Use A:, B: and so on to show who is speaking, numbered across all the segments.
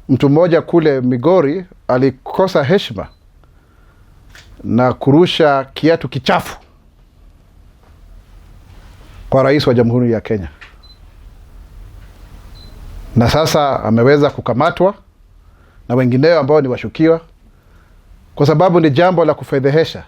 A: mtu mmoja kule Migori alikosa heshima na kurusha kiatu kichafu kwa rais wa Jamhuri ya Kenya. Na sasa ameweza kukamatwa na wengineo ambao ni washukiwa, kwa sababu ni jambo la kufedhehesha.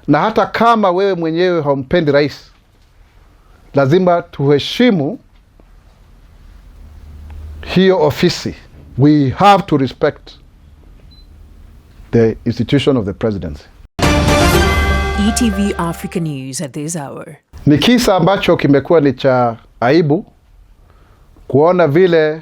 A: Na hata kama wewe mwenyewe haumpendi rais, lazima tuheshimu hiyo ofisi. We have to respect the institution of the presidency.
B: ETV Africa News at this hour.
A: Ni kisa ambacho kimekuwa ni cha aibu kuona vile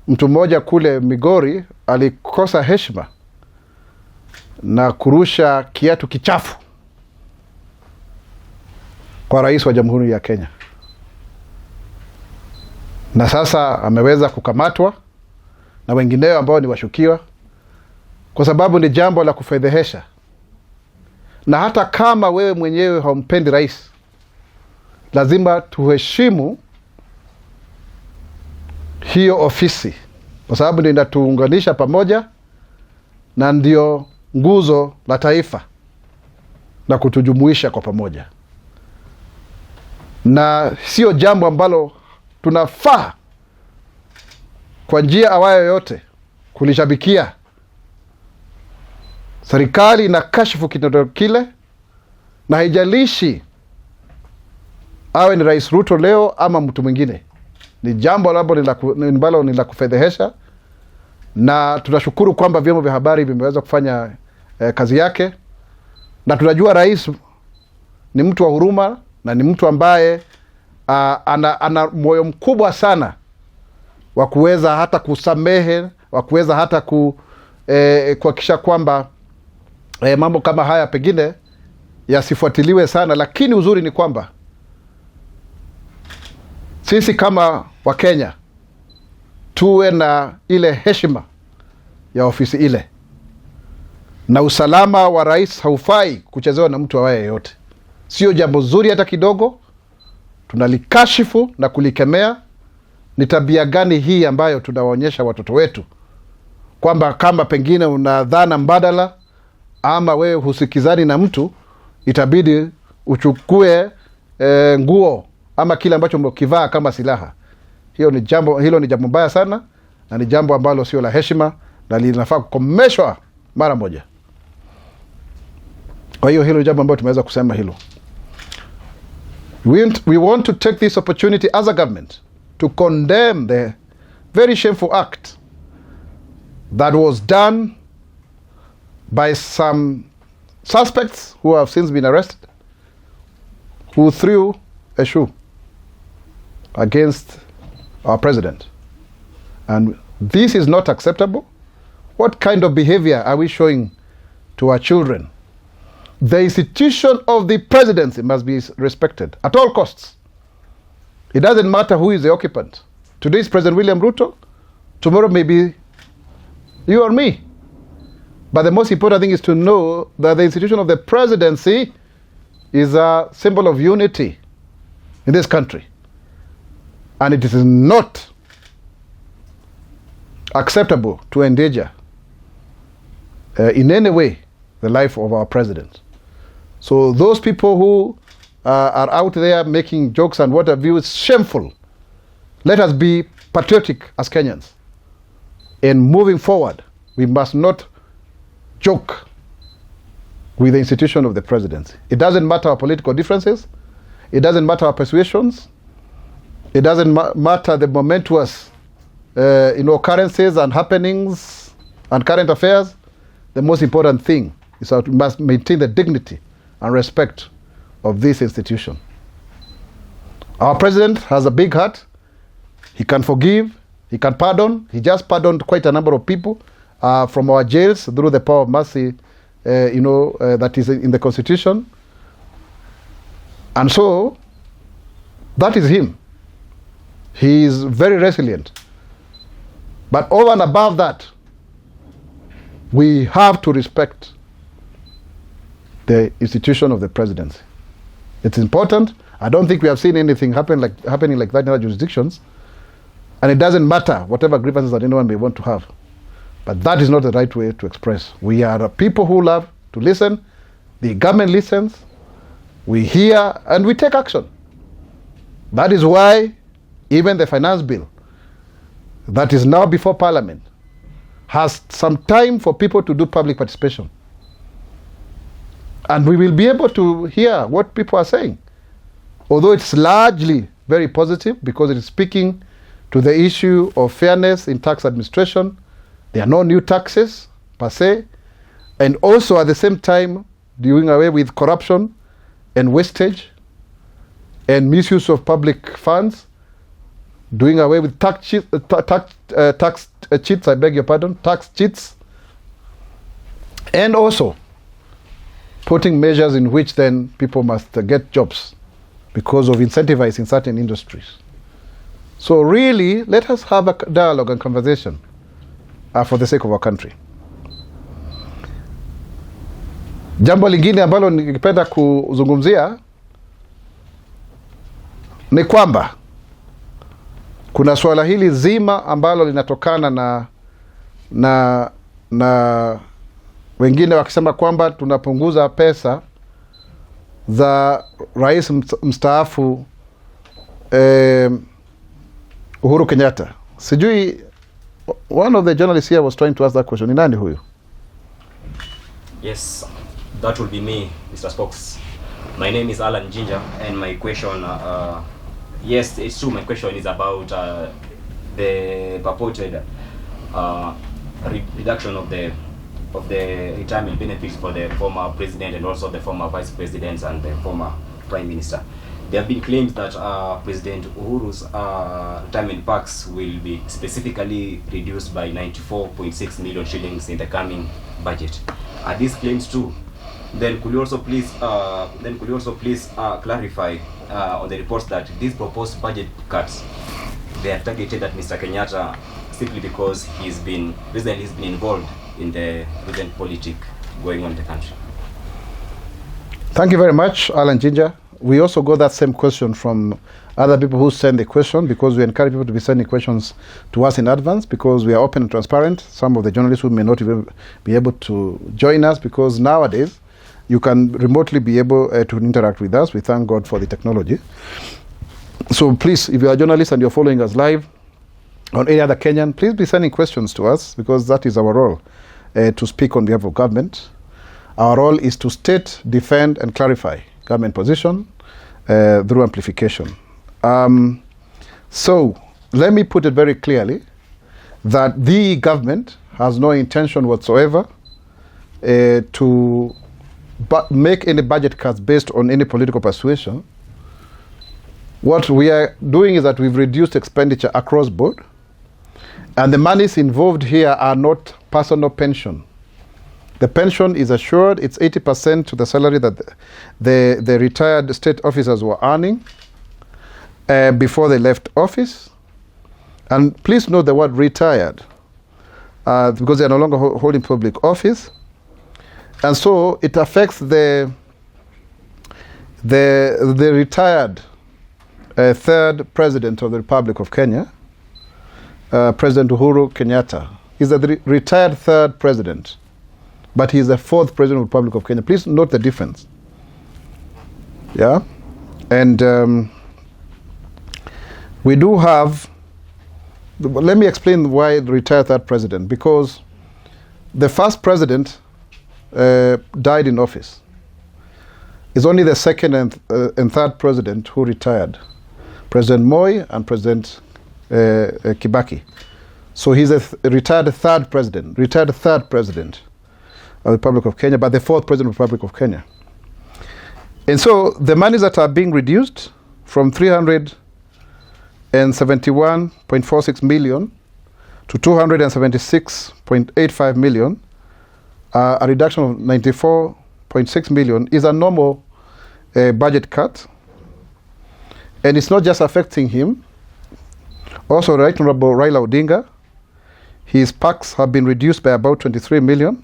A: mtu mmoja kule Migori alikosa heshima na kurusha kiatu kichafu kwa rais wa Jamhuri ya Kenya. Na sasa ameweza kukamatwa na wengineo ambao ni washukiwa, kwa sababu ni jambo la kufedhehesha. Na hata kama wewe mwenyewe haumpendi rais, lazima tuheshimu hiyo ofisi, kwa sababu ndio inatuunganisha pamoja na ndio nguzo la taifa na kutujumuisha kwa pamoja. Na sio jambo ambalo tunafaa kwa njia awayo yote kulishabikia. Serikali inakashifu kitendo kile, na haijalishi awe ni Rais Ruto leo ama mtu mwingine. Ni jambo ambalo ni la kufedhehesha, na tunashukuru kwamba vyombo vya habari vimeweza kufanya kazi yake. Na tunajua rais ni mtu wa huruma na ni mtu ambaye ana moyo mkubwa sana wa kuweza hata kusamehe, wa kuweza hata kuhakikisha kwamba mambo kama haya pengine yasifuatiliwe sana. Lakini uzuri ni kwamba sisi kama Wakenya tuwe na ile heshima ya ofisi ile, na usalama wa rais haufai kuchezewa na mtu awaye yote. Sio jambo zuri hata kidogo. Tunalikashifu na kulikemea. Ni tabia gani hii ambayo tunawaonyesha watoto wetu, kwamba kama pengine una dhana mbadala ama wewe husikizani na mtu, itabidi uchukue nguo ama kile ambacho umekivaa kama silaha? Hilo ni jambo mbaya sana, na ni jambo ambalo sio la heshima na linafaa kukomeshwa mara moja. Kwa hiyo hilo jambo ambalo tumeweza kusema hilo. We want to take this opportunity as a government to condemn the very shameful act that was done by some suspects who have since been arrested, who threw a shoe against our president. And this is not acceptable. What kind of behavior are we showing to our children? The institution of the presidency must be respected at all costs. It doesn't matter who is the occupant. Today is President William Ruto. Tomorrow may be you or me. But the most important thing is to know that the institution of the presidency is a symbol of unity in this country. And it is not acceptable to endanger in any way the life of our president. So those people who are out there making jokes and what have you, it's shameful. Let us be patriotic as Kenyans. In moving forward, we must not joke with the institution of the presidency. It doesn't matter our political differences. It doesn't matter our persuasions. It doesn't matter the momentous occurrences and happenings and current affairs. The most important thing is that we must maintain the dignity and respect of this institution. Our president has a big heart. He can forgive. He can pardon. He just pardoned quite a number of people from our jails through the power of mercy, that is in the Constitution. And so, that is him. He is very resilient. But over and above that, we have to respect the institution of the presidency. It's important. I don't think we have seen anything happening like that in other jurisdictions. And it doesn't matter whatever grievances that anyone may want to have. But that is not the right way to express. We are people who love to listen. The government listens. We hear and we take action. That is why even the finance bill that is now before Parliament has some time for people to do public participation. And we will be able to hear what people are saying. Although it's largely very positive because it is speaking to the issue of fairness in tax administration. There are no new taxes per se. And also at the same time doing away with corruption and wastage and misuse of public funds, doing away with tax cheats, I beg your pardon, tax cheats, and also putting measures in which then people must get jobs because of incentivizing certain industries. So really, let us have a dialogue and conversation for the sake of our country. Jambo lingine ambalo ningependa kuzungumzia ni kwamba kuna swala hili zima ambalo linatokana na wengine wakisema kwamba tunapunguza pesa za rais mstaafu Uhuru Kenyatta. Sijui, one of the journalists here was trying to ask that question. Ni nani huyu?
C: Yes, that will be me, Mr. Spokes. My name is Alan Ginger, and my question, yes, it's true, my question is about the purported reduction of the retirement benefits for the former president and also the former vice presidents and the former prime minister. There have been claims that President Uhuru's retirement packs will be specifically reduced by 94.6 million shillings in the coming budget. Are these claims true? Then could you also please clarify on the reports that these proposed budget cuts, they are targeted at Mr. Kenyatta simply because he's been involved in the recent politics going on in the country?
A: Thank you very much, Alan Ginger. We also got that same question from other people who send the question, because we encourage people to be sending questions to us in advance because we are open and transparent. Some of the journalists who may not even be able to join us, because nowadays you can remotely be able to interact with us. We thank God for the technology. So please, if you are a journalist and you're following us live on any other Kenyan, please be sending questions to us, because that is our role, to speak on behalf of government. Our role is to state, defend, and clarify government position through amplification. So let me put it very clearly that the government has no intention whatsoever to make any budget cuts based on any political persuasion. What we are doing is that we've reduced expenditure across board, and the monies involved here are not personal pension. The pension is assured. It's 80% to the salary that the retired state officers were earning before they left office. And please note the word retired, because they are no longer holding public office. And so it affects the retired third president of the Republic of Kenya, President Uhuru Kenyatta. He's the retired third president, but he's the fourth president of the Republic of Kenya. Please note the difference. Yeah? And we do have, let me explain why the retired third president, because the first president died in office. It's only the second and third president who retired, President Moi and President Kibaki. So he's a retired third president of the Republic of Kenya, but the fourth president of the Republic of Kenya. And so the monies that are being reduced from 371.46 million to 276.85 million, a reduction of 94.6 million, is a normal budget cut. And it's not just affecting him. Also, Right Honorable Raila Odinga, his packs have been reduced by about 23 million.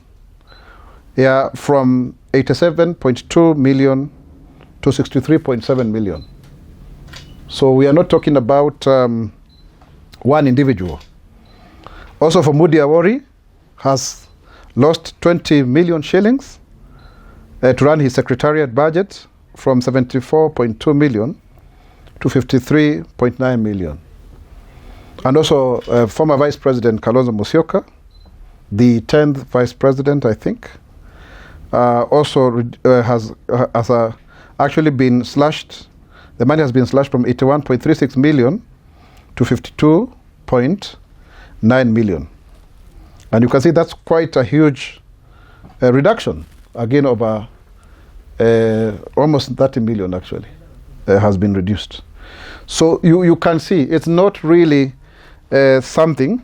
A: Yeah, from 87.2 million to 63.7 million. So we are not talking about one individual. Also for Migori has lost 20 million shillings to run his secretariat budget from 74.2 million to 53.9 million. And also former Vice President Kalonzo Musyoka, the 10th Vice President, I think, also has actually been slashed. The money has been slashed from 81.36 million to 52.9 million. And you can see that's quite a huge reduction, again, over almost 30 million actually has been reduced. So you can see it's not really something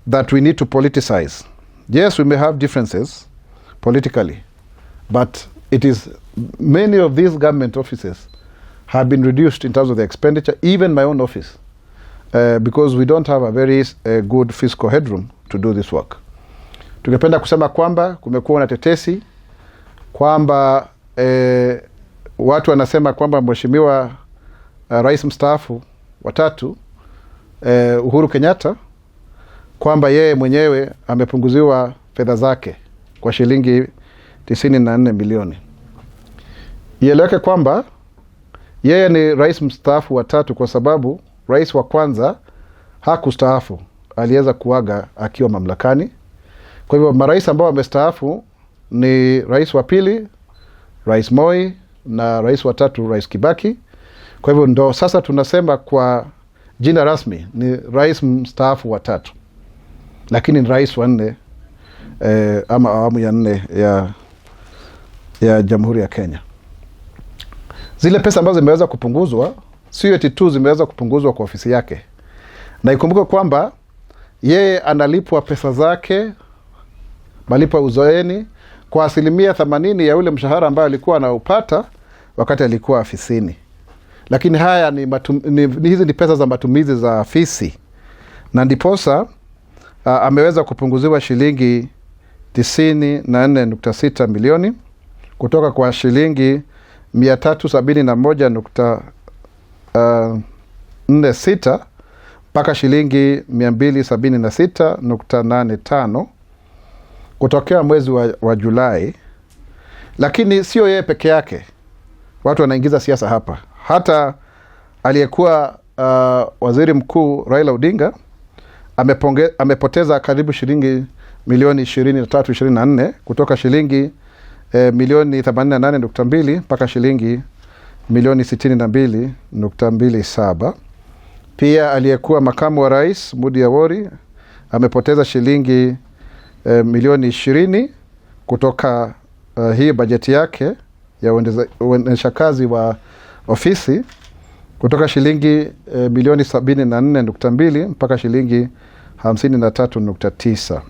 A: that we need to politicize. Yes, we may have differences politically, but it is many of these government offices have been reduced in terms of the expenditure, even my own office, because we don't have a very good fiscal headroom to do this work. Tungependa kusema kwamba kumekuwa na tetesi kwamba watu wanasema kwamba mheshimiwa rais mstaafu wa 3 Uhuru Kenyatta kwamba yeye mwenyewe amepunguziwa fedha zake kwa shilingi 94 milioni. Ieleweke kwamba yeye ni rais mstaafu wa 3 kwa sababu rais wa kwanza hakustaafu, aliweza kuaga akiwa mamlakani. Kwa hivyo marais ambao wamestaafu ni rais wa pili, Rais Moi, na rais wa 3 Rais Kibaki. Kwa hivyo ndo sasa tunasema kwa jina rasmi ni rais mstaafu wa 3, lakini ni rais wa 4 ama awamu ya 4 ya Jamhuri ya Kenya. Zile pesa ambazo zimeweza kupunguzwa sio eti tu zimeweza kupunguzwa kwa ofisi yake, na ikumbuke kwamba yeye analipwa pesa zake, malipo ya uzoeni kwa 80% ya ule mshahara ambao alikuwa anaupata wakati alikuwa afisini. Lakini haya hizi ni pesa za matumizi za afisi, na ndiposa ameweza kupunguziwa shilingi 94.6 milioni kutoka kwa shilingi 371.46 mpaka shilingi 276.85 kutokea mwezi wa Julai. Lakini sio yeye peke yake, watu wanaingiza siasa hapa. Hata aliyekuwa waziri mkuu Raila Odinga amepoteza karibu shilingi milioni 23-24 kutoka shilingi milioni 88.2 mpaka shilingi milioni 62.27. Pia aliyekuwa makamu wa rais Migori amepoteza shilingi milioni 20 kutoka hii bajeti yake ya uendesha kazi wa ofisi, kutoka shilingi milioni 74.2 mpaka shilingi 53.9.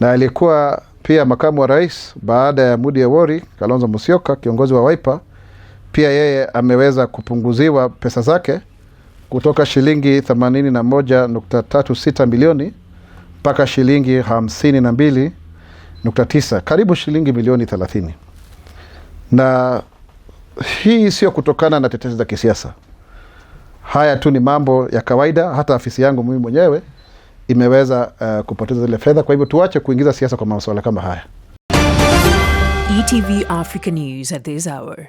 A: Na alikuwa pia makamu wa rais baada ya Migori, Kalonzo Musyoka, kiongozi wa Wiper, pia yeye ameweza kupunguziwa pesa zake kutoka shilingi 81.36 milioni mpaka shilingi 52.9, karibu shilingi milioni 30. Na hii sio kutokana na tetesi za kisiasa. Haya tu ni mambo ya kawaida. Hata afisi yangu mimi mwenyewe imeweza kupoteza zile fedha. Kwa hivyo tuache kuingiza siasa kwa masuala kama haya.
B: ETV Africa News at this hour.